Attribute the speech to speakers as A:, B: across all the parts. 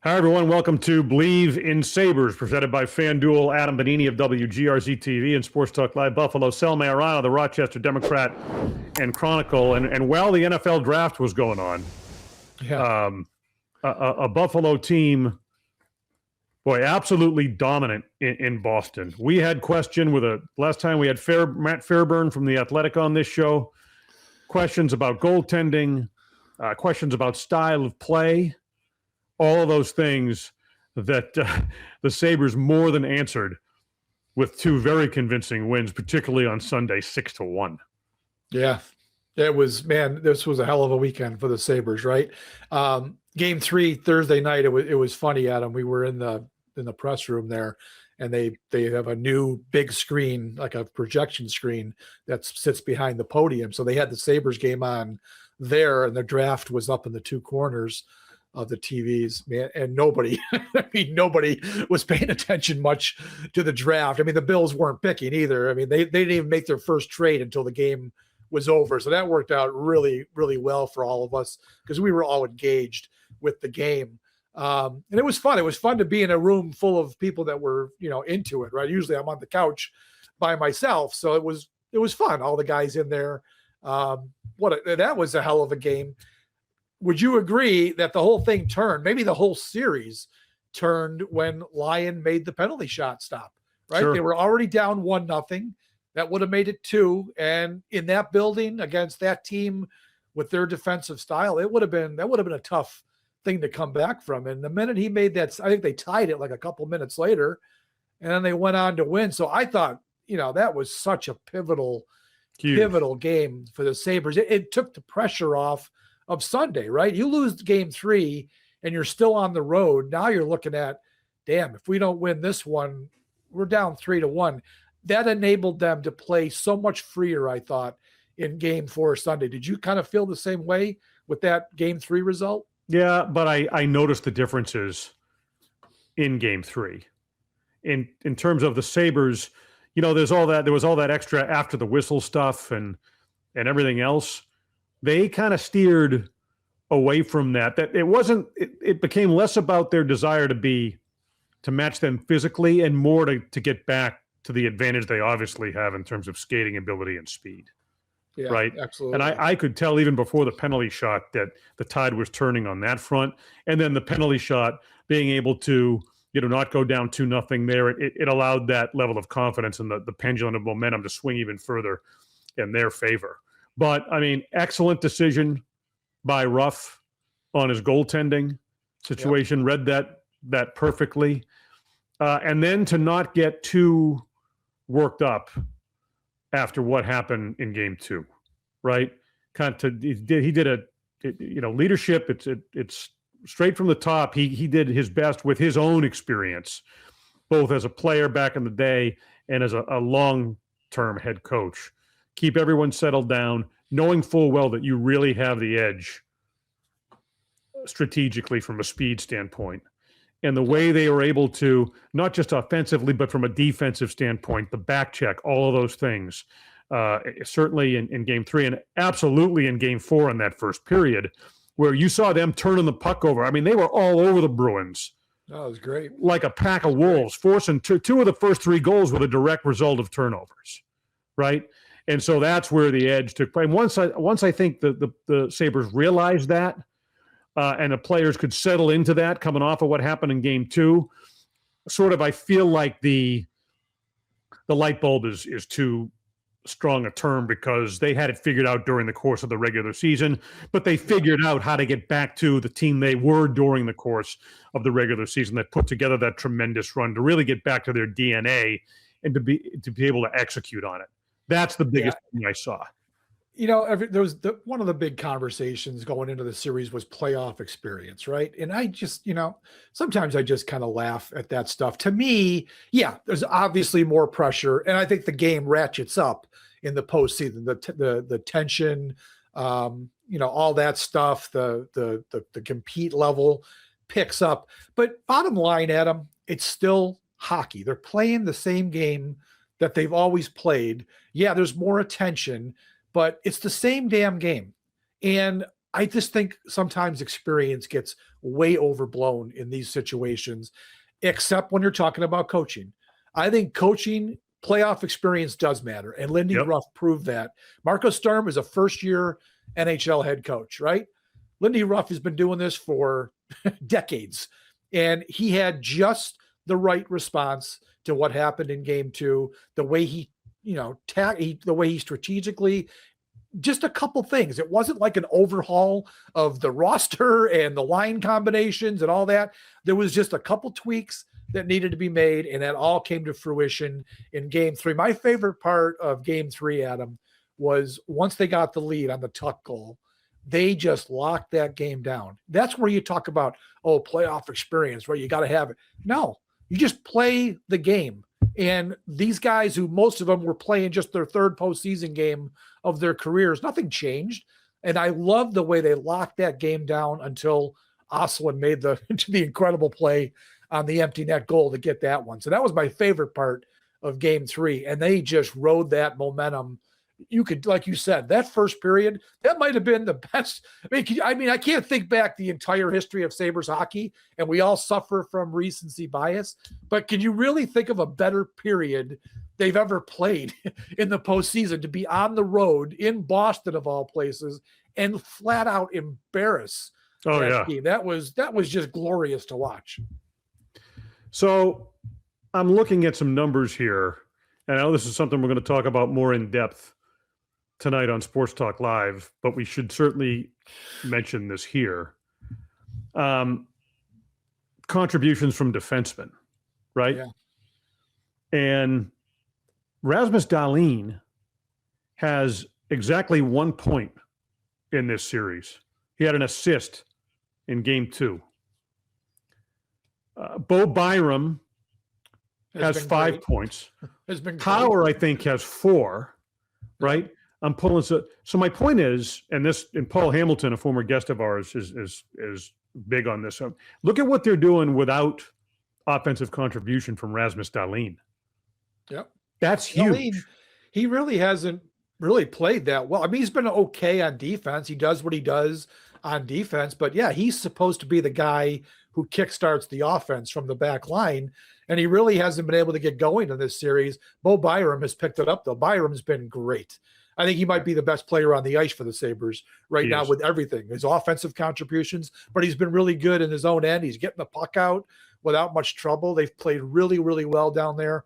A: Hi, everyone. Welcome to Believe in Sabres, presented by FanDuel. Adam Bonini of WGRZ TV and Sports Talk Live Buffalo. Sal Mayorano, the Rochester Democrat and Chronicle. And while the NFL draft was going on, a Buffalo team, boy, absolutely dominant in Boston. We had question last time we had Matt Fairburn from The Athletic on this show. Questions about goaltending, questions about style of play. All of those things that the Sabres more than answered with two very convincing wins, particularly on Sunday, 6-1.
B: Yeah, it was, man, this was a hell of a weekend for the Sabres, right? Game 3, Thursday night, it was funny, Adam. We were in the press room there, and they have a new big screen, like a projection screen that sits behind the podium. So they had the Sabres game on there, and the draft was up in the two corners of the TVs, man, and nobody was paying attention much to the draft. I mean, the Bills weren't picking either. I mean, they didn't even make their first trade until the game was over. So that worked out really, really well for all of us because we were all engaged with the game. And it was fun. It was fun to be in a room full of people that were, into it, right? Usually I'm on the couch by myself. So it was fun. All the guys in there. That was a hell of a game. Would you agree that the whole thing turned, maybe the whole series turned when Lyon made the penalty shot stop, right?
A: Sure.
B: They were already down 1-0. That would have made it 2. And in that building against that team with their defensive style, that would have been a tough thing to come back from. And the minute he made that, I think they tied it like a couple minutes later, and then they went on to win. So I thought, that was such a pivotal game for the Sabres. It took the pressure off of Sunday, right? You lose game 3 and you're still on the road. Now you're looking at, damn, if we don't win this one, we're down 3-1. That enabled them to play so much freer, I thought, in game 4 Sunday. Did you kind of feel the same way with that game 3 result?
A: Yeah, but I noticed the differences in game 3. In terms of the Sabres, there was all that extra after the whistle stuff and everything else. They kind of steered away from that. That it became less about their desire to match them physically and more to get back to the advantage they obviously have in terms of skating ability and speed.
B: Yeah,
A: right.
B: Absolutely.
A: And I could tell even before the penalty shot that the tide was turning on that front. And then the penalty shot being able to, not go down 2-0 there. It allowed that level of confidence and the pendulum of momentum to swing even further in their favor. But, I mean, excellent decision by Ruff on his goaltending situation. Yep. Read that perfectly. And then to not get too worked up after what happened in game 2, right? He did leadership. It's straight from the top. He did his best with his own experience, both as a player back in the day and as a long-term head coach. Keep everyone settled down, knowing full well that you really have the edge strategically from a speed standpoint. And the way they were able to, not just offensively, but from a defensive standpoint, the back check, all of those things, certainly in game 3 and absolutely in game 4 in that first period, where you saw them turning the puck over. I mean, they were all over the Bruins.
B: That was great.
A: Like a pack of wolves, forcing two of the first 3 goals were the direct result of turnovers, right? And so that's where the edge took place. Once I think the Sabres realized that, and the players could settle into that coming off of what happened in game 2, sort of I feel like the light bulb is too strong a term because they had it figured out during the course of the regular season, but they figured out how to get back to the team they were during the course of the regular season that put together that tremendous run to really get back to their DNA and to be able to execute on it. That's the biggest thing I saw.
B: There was one of the big conversations going into the series was playoff experience, right? And I just, sometimes I just kind of laugh at that stuff. To me, there's obviously more pressure, and I think the game ratchets up in the postseason. The tension, all that stuff, the compete level picks up. But bottom line, Adam, it's still hockey. They're playing the same game that they've always played. Yeah, there's more attention, but it's the same damn game. And I just think sometimes experience gets way overblown in these situations, except when you're talking about coaching. I think coaching playoff experience does matter, and Lindy
A: Yep.
B: Ruff proved that. Marco Sturm is a first-year NHL head coach, right? Lindy Ruff has been doing this for decades, and he had just the right response to what happened in Game 2. The way he, the way he strategically, just a couple things. It wasn't like an overhaul of the roster and the line combinations and all that. There was just a couple tweaks that needed to be made, and that all came to fruition in Game 3. My favorite part of Game 3, Adam, was once they got the lead on the Tuck goal, they just locked that game down. That's where you talk about, playoff experience, where you got to have it. No, you just play the game. And these guys, who most of them were playing just their third postseason game of their careers, nothing changed. And I love the way they locked that game down until Oslin made the incredible play on the empty net goal to get that one. So that was my favorite part of Game 3. And they just rode that momentum. You could, like you said, that first period, that might have been the best. I mean, I can't think back the entire history of Sabres hockey, and we all suffer from recency bias. But can you really think of a better period they've ever played in the postseason, to be on the road in Boston of all places and flat out embarrass that team? That was just glorious to watch.
A: So I'm looking at some numbers here, and I know this is something we're going to talk about more in depth tonight on Sports Talk Live, but we should certainly mention this here. Contributions from defensemen, right?
B: Yeah.
A: And Rasmus Dahlin has exactly 1 point in this series. He had an assist in Game 2. Bo Byram has 5 points. Power, I think, has 4, right? I'm pulling. So my point is, and Paul Hamilton, a former guest of ours, is big on this. Look at what they're doing without offensive contribution from Rasmus Dahlin.
B: Yep.
A: That's huge.
B: Dahlin, he really hasn't really played that well. I mean, he's been okay on defense. He does what he does on defense, but yeah, he's supposed to be the guy who kickstarts the offense from the back line, and he really hasn't been able to get going in this series. Bo Byram has picked it up, though. Byram's been great. I think he might be the best player on the ice for the Sabres right now with everything, his offensive contributions, but he's been really good in his own end. He's getting the puck out without much trouble. They've played really, really well down there.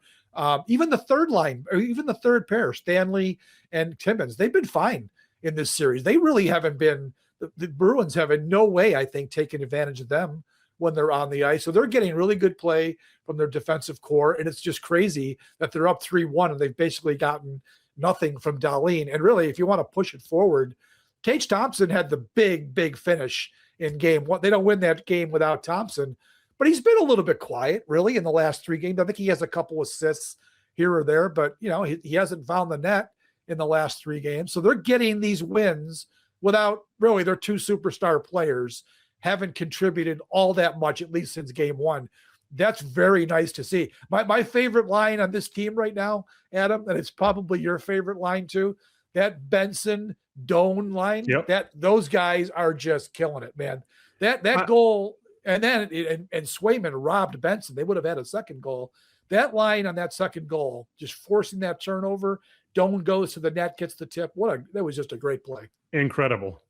B: Even the third line, or even the third pair, Stanley and Timmins, they've been fine in this series. They really haven't been, the Bruins have in no way, I think, taken advantage of them when they're on the ice. So they're getting really good play from their defensive core, and it's just crazy that they're up 3-1 and they've basically gotten nothing from Dahlin. And really, if you want to push it forward, Tage Thompson had the big finish in Game 1. They don't win that game without Thompson, but he's been a little bit quiet, really, in the last 3 games. I think he has a couple assists here or there, but he hasn't found the net in the last 3 games. So they're getting these wins without really their 2 superstar players haven't contributed all that much, at least since Game 1. That's very nice to see. My favorite line on this team right now, Adam, and it's probably your favorite line too, that Benson Doan line.
A: Yep.
B: Those guys are just killing it, man. That goal, and then and Swayman robbed Benson. They would have had a second goal. That line on that second goal, just forcing that turnover. Doan goes to the net, gets the tip. That was just a great play.
A: Incredible.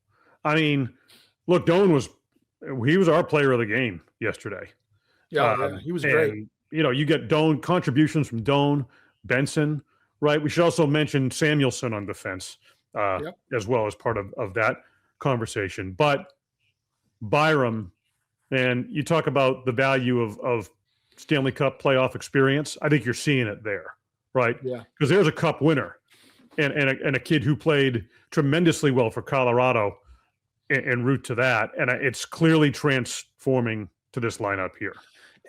A: I mean, look, Doan was our player of the game yesterday.
B: Yeah, he was great.
A: You get Doan contributions from Doan, Benson, right? We should also mention Samuelson on defense as well as part of that conversation. But Byram, and you talk about the value of Stanley Cup playoff experience. I think you're seeing it there, right?
B: Yeah.
A: Because there's a Cup winner and a kid who played tremendously well for Colorado en route to that. And it's clearly transforming to this lineup here.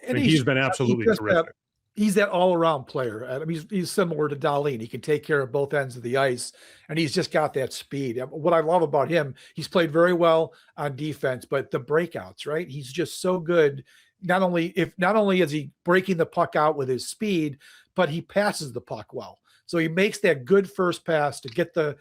A: And he's been absolutely terrific.
B: He's that all-around player. I mean, he's similar to Dahlin. He can take care of both ends of the ice, and he's just got that speed. What I love about him, he's played very well on defense, but the breakouts, right? He's just so good. Not only is he breaking the puck out with his speed, but he passes the puck well. So he makes that good first pass to get the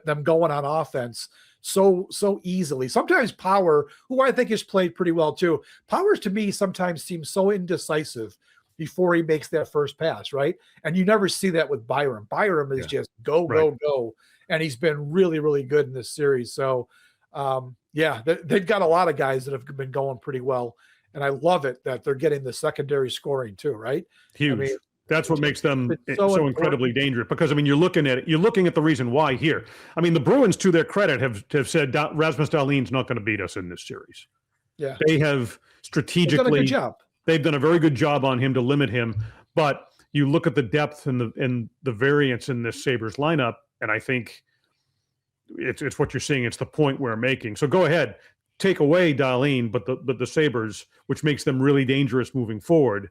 B: them going on offense so easily. Sometimes Power, who I think has played pretty well too, Powers to me sometimes seems so indecisive before he makes that first pass, right? And you never see that with Byram. Byram is just go, and he's been really, really good in this series. So, they've got a lot of guys that have been going pretty well, and I love it that they're getting the secondary scoring too, right?
A: Huge. I mean, that's what makes them so incredibly dangerous. Because I mean, you're looking at the reason why here. I mean, the Bruins, to their credit, have said Rasmus Dahlin's not going to beat us in this series.
B: Yeah,
A: they have strategically
B: done a good job.
A: They've done a very good job on him to limit him. But you look at the depth and the variance in this Sabres lineup, and I think it's what you're seeing. It's the point we're making. So go ahead, take away Dahlin, but the Sabres, which makes them really dangerous moving forward.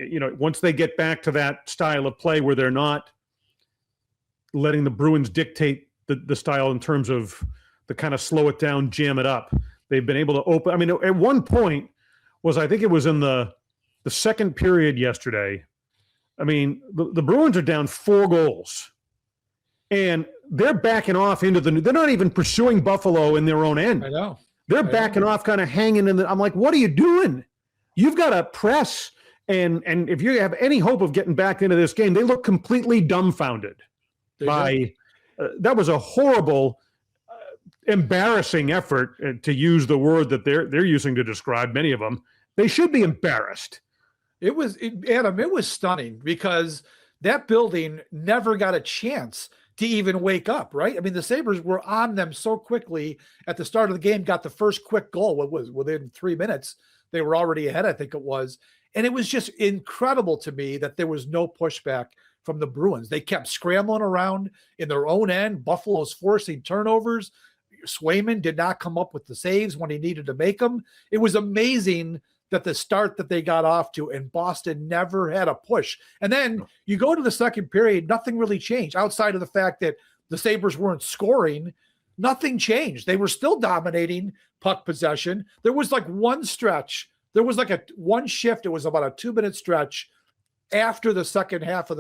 A: You know, once they get back to that style of play where they're not letting the Bruins dictate the style in terms of the kind of slow it down, jam it up, they've been able to open. I mean, at one point I think it was in the second period yesterday. I mean, the Bruins are down 4 goals, and they're backing off into they're not even pursuing Buffalo in their own end.
B: I know.
A: They're backing off, kind of hanging in I'm like, what are you doing? You've got to press. And if you have any hope of getting back into this game, they look completely dumbfounded that was a horrible, embarrassing effort, to use the word that they're using to describe many of them. They should be embarrassed.
B: Adam, it was stunning because that building never got a chance to even wake up, right? I mean, the Sabres were on them so quickly at the start of the game, got the first quick goal. What was within 3 minutes, they were already ahead, I think it was. And it was just incredible to me that there was no pushback from the Bruins. They kept scrambling around in their own end. Buffalo's forcing turnovers. Swayman did not come up with the saves when he needed to make them. It was amazing that the start that they got off to, and Boston never had a push. And then you go to the second period, nothing really changed outside of the fact that the Sabres weren't scoring. Nothing changed. They were still dominating puck possession. There was like one stretch. There was like one shift. It was about a 2-minute stretch after the second half of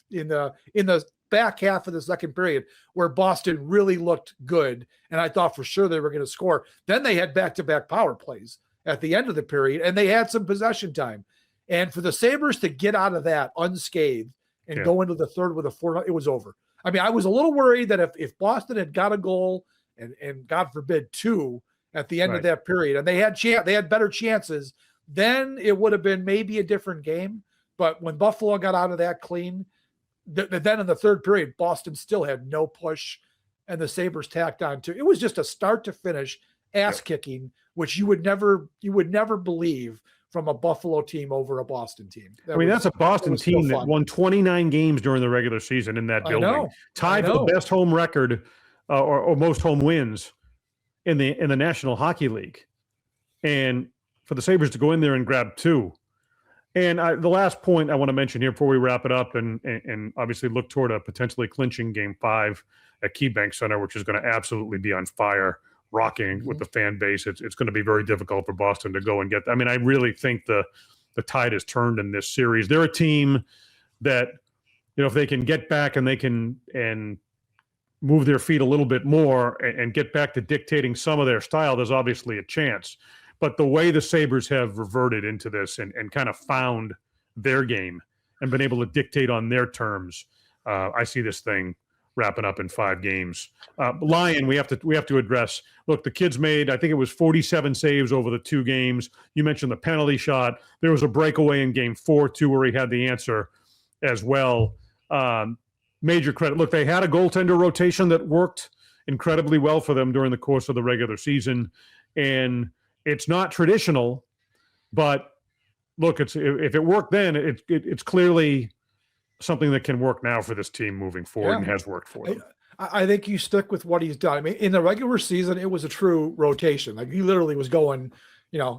B: in the back half of the second period where Boston really looked good. And I thought for sure they were going to score. Then they had back-to-back power plays at the end of the period, and they had some possession time. And for the Sabres to get out of that unscathed and go into the third with a 4, it was over. I mean, I was a little worried that if Boston had got a goal and God forbid 2 at the end of that period, and they had better chances, then it would have been maybe a different game. But when Buffalo got out of that clean, then in the third period, Boston still had no push, and the Sabres tacked on too. It was just a start to finish ass kicking, which you would never believe from a Buffalo team over a Boston team.
A: That's a Boston team that won 29 games during the regular season in that building, tied for the best home record or most home wins in the National Hockey League, and for the Sabres to go in there and grab 2. And the last point I want to mention here before we wrap it up and obviously look toward a potentially clinching Game 5 at KeyBank Center, which is going to absolutely be on fire, rocking with the fan base. It's going to be very difficult for Boston to go and get. I mean, I really think the tide has turned in this series. They're a team that, if they can get back and they can move their feet a little bit more and get back to dictating some of their style, there's obviously a chance. But the way the Sabres have reverted into this and kind of found their game and been able to dictate on their terms, I see this thing wrapping up in 5 games. Lyon, we have to address. Look, the kid's made, I think it was 47 saves over the 2 games. You mentioned the penalty shot. There was a breakaway in Game 4 too, where he had the answer as well. Major credit. Look, they had a goaltender rotation that worked incredibly well for them during the course of the regular season, and it's not traditional, but look, if it worked then, it's clearly something that can work now for this team moving forward and has worked for them.
B: I think you stick with what he's done. I mean, in the regular season, it was a true rotation. Like he literally was going,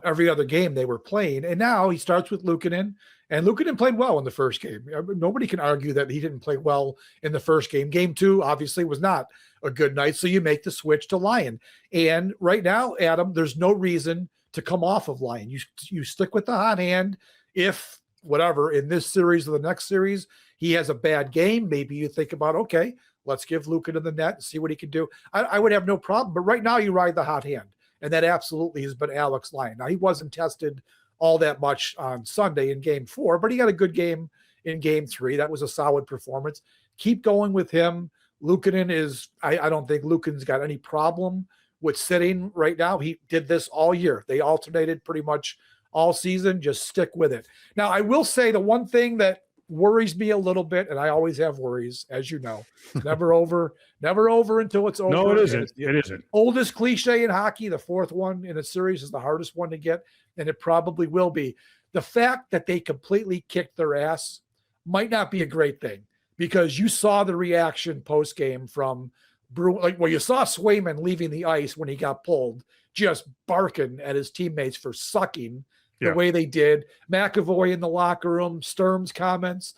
B: every other game they were playing. And now he starts with Luukkonen, and Luukkonen played well in the first game. Nobody can argue that he didn't play well in the first game. Game 2 obviously was not a good night. So you make the switch to Lyon. And right now, Adam, there's no reason to come off of Lyon. You stick with the hot hand. If whatever in this series or the next series, he has a bad game. Maybe you think about, okay, let's give Luka to the net and see what he can do. I would have no problem. But right now you ride the hot hand. And that absolutely has been Alex Lyon. Now, he wasn't tested all that much on Sunday in game 4, but he got a good game in game 3. That was a solid performance. Keep going with him. Luukkonen is, I don't think Luukkonen's got any problem with sitting right now. He did this all year. They alternated pretty much all season. Just stick with it. Now, I will say the one thing that worries me a little bit, and I always have worries, as you know, never over until it's over.
A: No, it isn't. It isn't.
B: Oldest cliche in hockey. The fourth one in a series is the hardest one to get, and it probably will be. The fact that they completely kicked their ass might not be a great thing, because you saw the reaction post-game from you saw Swayman leaving the ice when he got pulled, just barking at his teammates for sucking the way they did. McAvoy in the locker room, Sturm's comments.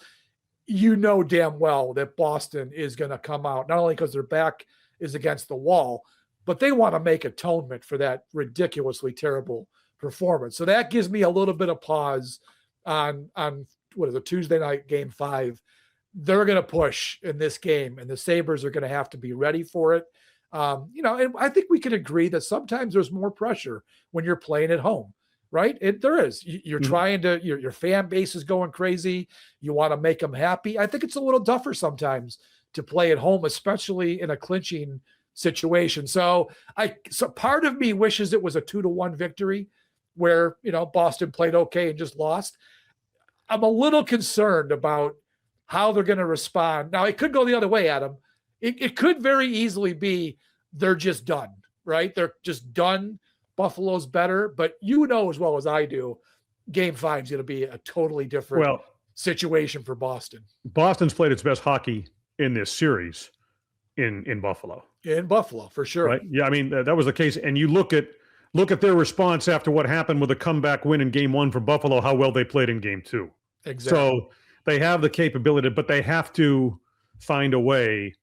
B: You know damn well that Boston is going to come out, not only because their back is against the wall, but they want to make atonement for that ridiculously terrible performance. So that gives me a little bit of pause on what is a Tuesday night game 5. They're going to push in this game, and the Sabres are going to have to be ready for it. And I think we can agree that sometimes there's more pressure when you're playing at home. Right? There is. You're trying to, your fan base is going crazy. You want to make them happy. I think it's a little tougher sometimes to play at home, especially in a clinching situation. So part of me wishes it was a 2-1 victory where, Boston played okay and just lost. I'm a little concerned about how they're going to respond. Now, it could go the other way, Adam. It could very easily be they're just done, right? They're just done. Buffalo's better, but as well as I do, game 5 is going to be a totally different situation for Boston.
A: Boston's played its best hockey in this series in Buffalo.
B: In Buffalo, for sure.
A: Right? Yeah, I mean, that was the case. And you look at their response after what happened with a comeback win in game 1 for Buffalo, how well they played in game 2.
B: Exactly.
A: So they have the capability, but they have to find a way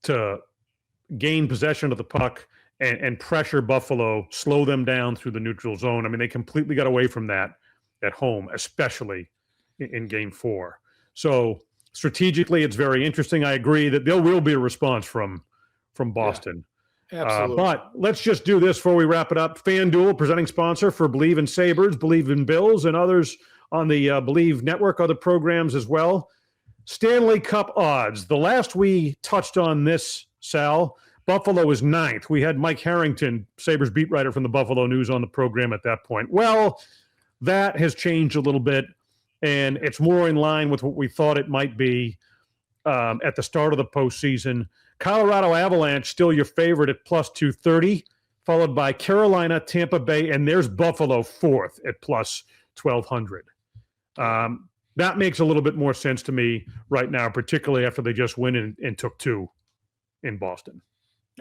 A: to gain possession of the puck and pressure Buffalo, slow them down through the neutral zone. I mean, they completely got away from that at home, especially in game 4. So strategically, it's very interesting. I agree that there will be a response from Boston.
B: Yeah, absolutely.
A: But let's just do this before we wrap it up. FanDuel, presenting sponsor for Believe in Sabres, Believe in Bills, and others on the Believe Network, other programs as well. Stanley Cup odds. The last we touched on this, Sal, Buffalo is 9th. We had Mike Harrington, Sabres beat writer from the Buffalo News, on the program at that point. Well, that has changed a little bit, and it's more in line with what we thought it might be at the start of the postseason. Colorado Avalanche, still your favorite at plus 230, followed by Carolina, Tampa Bay, and there's Buffalo 4th at plus 1,200. That makes a little bit more sense to me right now, particularly after they just went and took 2 in Boston.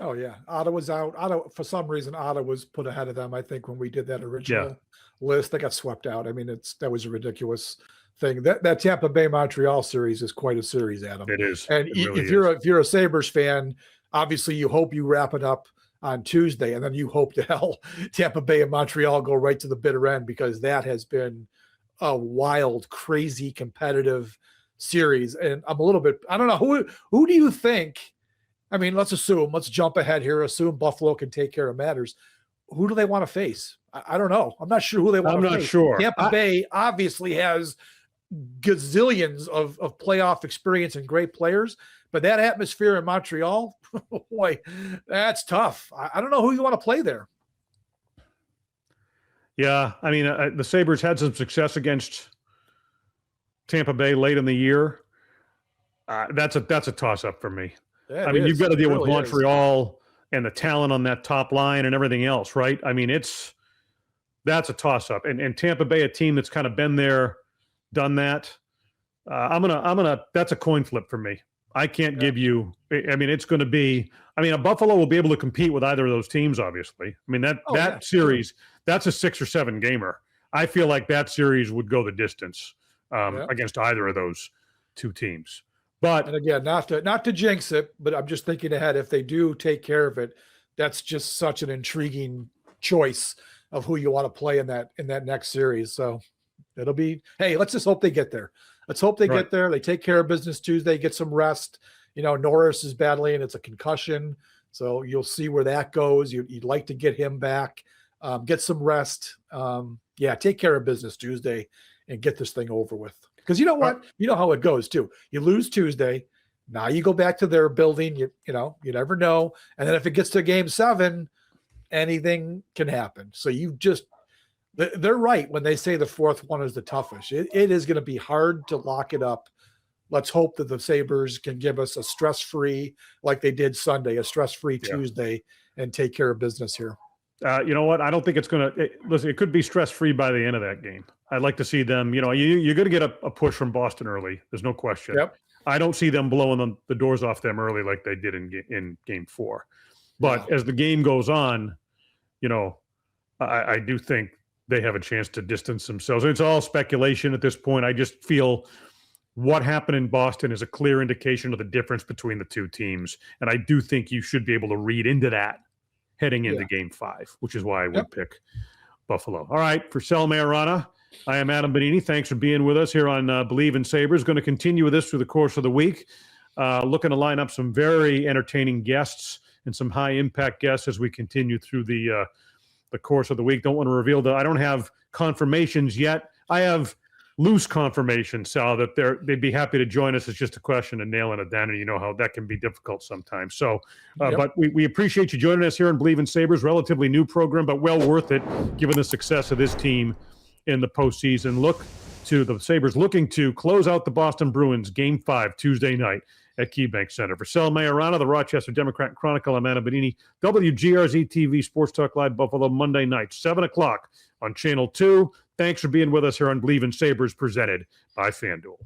B: Oh, yeah. Ottawa's out. For some reason, Ottawa was put ahead of them, I think, when we did that original list. They got swept out. I mean, that was a ridiculous thing. That Tampa Bay Montreal series is quite a series, Adam.
A: It is.
B: And if you're a Sabres fan, obviously you hope you wrap it up on Tuesday, and then you hope to hell Tampa Bay and Montreal go right to the bitter end, because that has been a wild, crazy, competitive series. And I'm a little bit, I don't know, who do you think? I mean, let's jump ahead here, assume Buffalo can take care of matters. Who do they want to face? I don't know. I'm not sure who they want to face.
A: I'm not sure.
B: Tampa Bay obviously has gazillions of playoff experience and great players, but that atmosphere in Montreal, boy, that's tough. I don't know who you want to play there.
A: Yeah, I mean, the Sabres had some success against Tampa Bay late in the year. That's a toss-up for me.
B: Yeah,
A: I mean, you've got to deal with Montreal and the talent on that top line and everything else, right? I mean, that's a toss-up. And Tampa Bay, a team that's kind of been there, done that. That's a coin flip for me. I can't give you. I mean, it's going to be. I mean, Buffalo will be able to compete with either of those teams. Obviously, I mean that series. That's a 6 or 7 gamer. I feel like that series would go the distance against either of those two teams. But
B: and again, not to jinx it, but I'm just thinking ahead. If they do take care of it, that's just such an intriguing choice of who you want to play in that next series. So It'll be, hey, let's just hope they get there. Let's hope they get there. They take care of business Tuesday, get some rest. Norris is battling. It's a concussion. So you'll see where that goes. You'd like to get him back, get some rest. Take care of business Tuesday and get this thing over with. Because you know what? You know how it goes too. You lose Tuesday. Now you go back to their building. You never know. And then if it gets to game 7, anything can happen. So they're right when they say the fourth one is the toughest. It is going to be hard to lock it up. Let's hope that the Sabres can give us a stress-free, like they did Sunday, a stress-free Tuesday, and take care of business here.
A: You know what? I don't think it's going to – listen, it could be stress-free by the end of that game. I'd like to see them – you're going to get a push from Boston early. There's no question.
B: Yep.
A: I don't see them blowing the doors off them early like they did in game 4. But as the game goes on, I do think they have a chance to distance themselves. It's all speculation at this point. I just feel what happened in Boston is a clear indication of the difference between the two teams. And I do think you should be able to read into that heading into game 5, which is why I would pick Buffalo. All right, for Sal Mayorana, I am Adam Benini. Thanks for being with us here on Believe in Sabres. Going to continue with this through the course of the week. Looking to line up some very entertaining guests and some high-impact guests as we continue through the course of the week. Don't want to reveal I don't have confirmations yet. I have loose confirmation, Sal, that they'd be happy to join us. It's just a question of nailing it down, and you know how that can be difficult sometimes. So, but we appreciate you joining us here on Believe in Sabres. Relatively new program, but well worth it given the success of this team in the postseason. Look to the Sabres looking to close out the Boston Bruins Game 5 Tuesday night at KeyBank Center. For Sal Mayorana, the Rochester Democrat and Chronicle, I'm Adam Benini. WGRZ TV Sports Talk Live Buffalo Monday night, 7 o'clock on Channel 2. Thanks for being with us here on Believe in Sabres, presented by FanDuel.